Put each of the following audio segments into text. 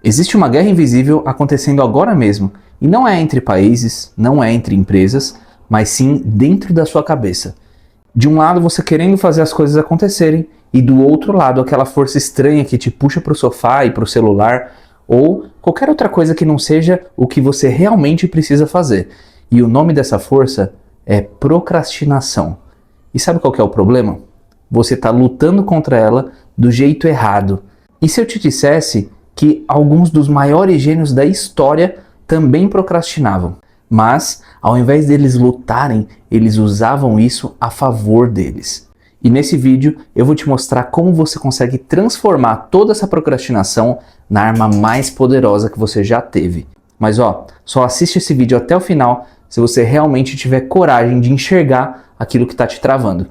Existe uma guerra invisível acontecendo agora mesmo, e não é entre países, não é entre empresas, mas sim dentro da sua cabeça. De um lado você querendo fazer as coisas acontecerem, e do outro lado aquela força estranha que te puxa para o sofá e para o celular, ou qualquer outra coisa que não seja o que você realmente precisa fazer. E o nome dessa força é procrastinação. E sabe qual que é o problema? Você está lutando contra ela do jeito errado. E se eu te dissesse que alguns dos maiores gênios da história também procrastinavam, mas ao invés deles lutarem, eles usavam isso a favor deles. E nesse vídeo eu vou te mostrar como você consegue transformar toda essa procrastinação na arma mais poderosa que você já teve. Mas só assiste esse vídeo até o final se você realmente tiver coragem de enxergar aquilo que está te travando.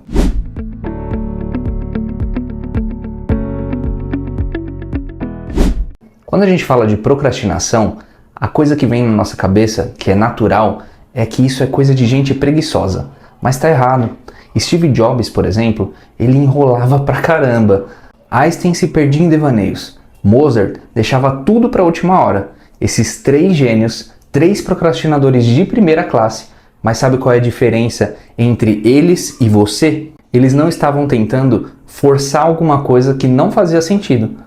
Quando a gente fala de procrastinação, a coisa que vem na nossa cabeça, que é natural, é que isso é coisa de gente preguiçosa. Mas tá errado. Steve Jobs, por exemplo, ele enrolava pra caramba. Einstein se perdia em devaneios. Mozart deixava tudo pra última hora. Esses três gênios, três procrastinadores de primeira classe. Mas sabe qual é a diferença entre eles e você? Eles não estavam tentando forçar alguma coisa que não fazia sentido.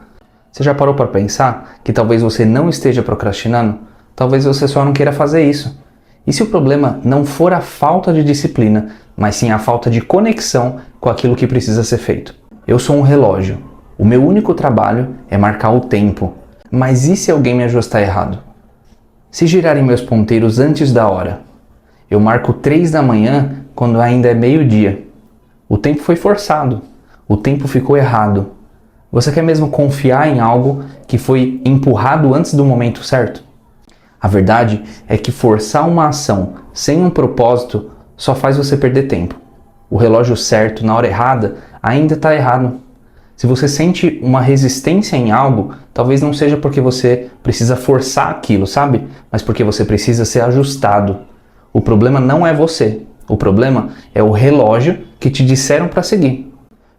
Você já parou para pensar que talvez você não esteja procrastinando? Talvez você só não queira fazer isso. E se o problema não for a falta de disciplina, mas sim a falta de conexão com aquilo que precisa ser feito? Eu sou um relógio. O meu único trabalho é marcar o tempo. Mas e se alguém me ajustar errado? Se girarem meus ponteiros antes da hora? Eu marco 3 da manhã quando ainda é meio-dia. O tempo foi forçado. O tempo ficou errado. Você quer mesmo confiar em algo que foi empurrado antes do momento certo? A verdade é que forçar uma ação sem um propósito só faz você perder tempo. O relógio certo na hora errada ainda está errado. Se você sente uma resistência em algo, talvez não seja porque você precisa forçar aquilo, sabe? Mas porque você precisa ser ajustado. O problema não é você. O problema é o relógio que te disseram para seguir.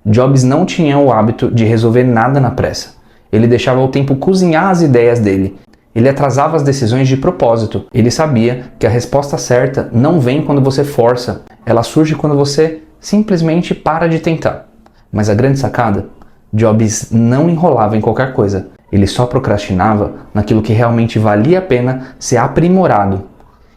Jobs não tinha o hábito de resolver nada na pressa. Ele deixava o tempo cozinhar as ideias dele. Ele atrasava as decisões de propósito. Ele sabia que a resposta certa não vem quando você força. Ela surge quando você simplesmente para de tentar. Mas a grande sacada? Jobs não enrolava em qualquer coisa. Ele só procrastinava naquilo que realmente valia a pena ser aprimorado.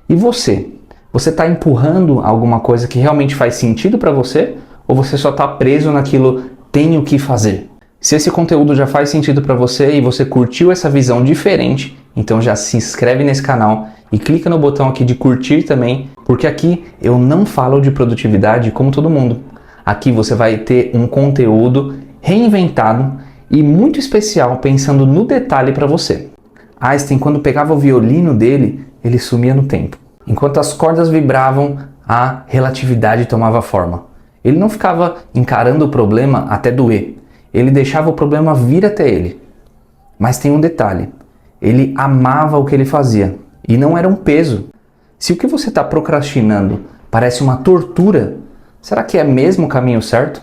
E você? Você está empurrando alguma coisa que realmente faz sentido para você? Ou você só está preso naquilo tenho que fazer? Se esse conteúdo já faz sentido para você e você curtiu essa visão diferente, então já se inscreve nesse canal e clica no botão aqui de curtir também, porque aqui eu não falo de produtividade como todo mundo. Aqui você vai ter um conteúdo reinventado e muito especial pensando no detalhe para você. Einstein, quando pegava o violino dele, ele sumia no tempo. Enquanto as cordas vibravam, a relatividade tomava forma. Ele não ficava encarando o problema até doer. Ele deixava o problema vir até ele. Mas tem um detalhe. Ele amava o que ele fazia. E não era um peso. Se o que você está procrastinando parece uma tortura, será que é mesmo o caminho certo?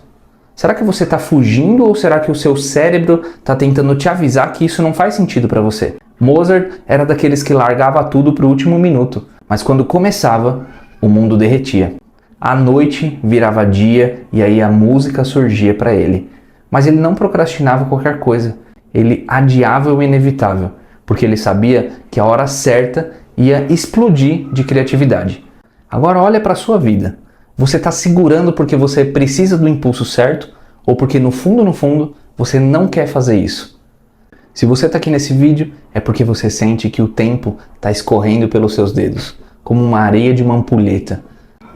Será que você está fugindo ou será que o seu cérebro está tentando te avisar que isso não faz sentido para você? Mozart era daqueles que largava tudo para o último minuto. Mas quando começava, o mundo derretia. A noite virava dia e aí a música surgia para ele. Mas ele não procrastinava qualquer coisa. Ele adiava o inevitável, porque ele sabia que a hora certa ia explodir de criatividade. Agora olha para a sua vida. Você está segurando porque você precisa do impulso certo ou porque no fundo, você não quer fazer isso? Se você está aqui nesse vídeo, é porque você sente que o tempo está escorrendo pelos seus dedos, como uma areia de uma ampulheta.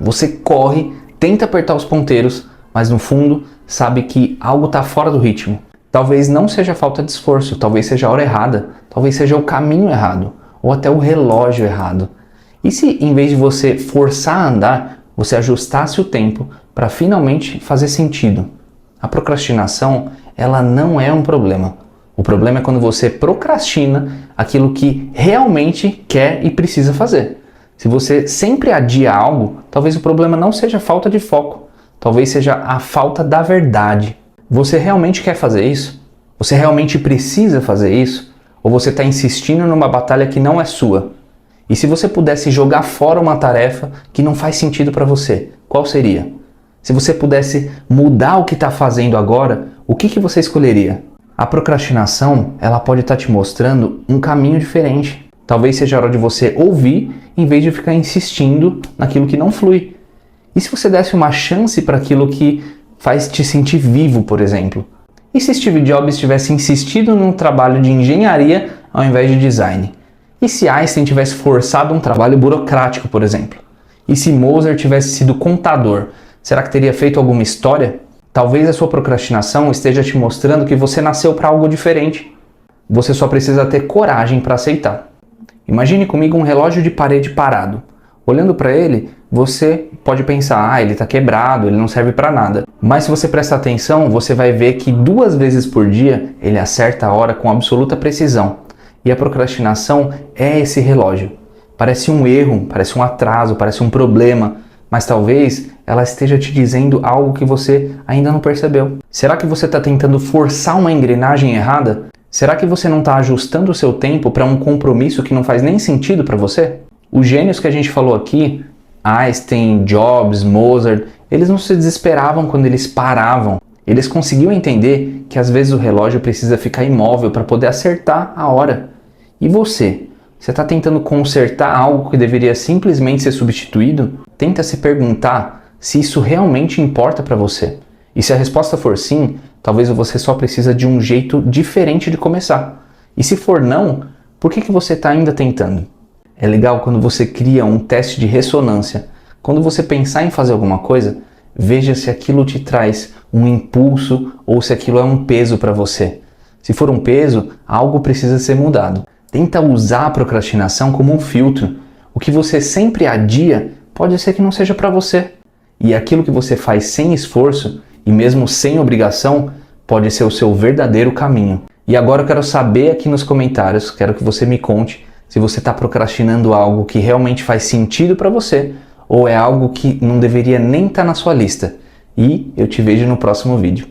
Você corre, tenta apertar os ponteiros, mas no fundo sabe que algo está fora do ritmo. Talvez não seja falta de esforço, talvez seja a hora errada, talvez seja o caminho errado, ou até o relógio errado. E se em vez de você forçar a andar, você ajustasse o tempo para finalmente fazer sentido? A procrastinação, ela não é um problema. O problema é quando você procrastina aquilo que realmente quer e precisa fazer. Se você sempre adia algo, talvez o problema não seja a falta de foco, talvez seja a falta da verdade. Você realmente quer fazer isso? Você realmente precisa fazer isso? Ou você está insistindo numa batalha que não é sua? E se você pudesse jogar fora uma tarefa que não faz sentido para você, qual seria? Se você pudesse mudar o que está fazendo agora, o que você escolheria? A procrastinação, ela pode estar te mostrando um caminho diferente. Talvez seja a hora de você ouvir, em vez de ficar insistindo naquilo que não flui. E se você desse uma chance para aquilo que faz te sentir vivo, por exemplo? E se Steve Jobs tivesse insistido num trabalho de engenharia ao invés de design? E se Einstein tivesse forçado um trabalho burocrático, por exemplo? E se Mozart tivesse sido contador? Será que teria feito alguma história? Talvez a sua procrastinação esteja te mostrando que você nasceu para algo diferente. Você só precisa ter coragem para aceitar. Imagine comigo um relógio de parede parado. Olhando para ele, você pode pensar, ele está quebrado, ele não serve para nada. Mas se você prestar atenção, você vai ver que 2 vezes por dia ele acerta a hora com absoluta precisão. E a procrastinação é esse relógio. Parece um erro, parece um atraso, parece um problema, mas talvez ela esteja te dizendo algo que você ainda não percebeu. Será que você está tentando forçar uma engrenagem errada? Será que você não está ajustando o seu tempo para um compromisso que não faz nem sentido para você? Os gênios que a gente falou aqui, Einstein, Jobs, Mozart, eles não se desesperavam quando eles paravam. Eles conseguiam entender que às vezes o relógio precisa ficar imóvel para poder acertar a hora. E você? Você está tentando consertar algo que deveria simplesmente ser substituído? Tenta se perguntar se isso realmente importa para você. E se a resposta for sim, talvez você só precisa de um jeito diferente de começar. E se for não, por que você está ainda tentando? É legal quando você cria um teste de ressonância. Quando você pensar em fazer alguma coisa, veja se aquilo te traz um impulso ou se aquilo é um peso para você. Se for um peso, algo precisa ser mudado. Tenta usar a procrastinação como um filtro. O que você sempre adia pode ser que não seja para você. E aquilo que você faz sem esforço e mesmo sem obrigação pode ser o seu verdadeiro caminho. E agora eu quero saber aqui nos comentários, quero que você me conte se você está procrastinando algo que realmente faz sentido para você ou é algo que não deveria nem estar na sua lista. E eu te vejo no próximo vídeo.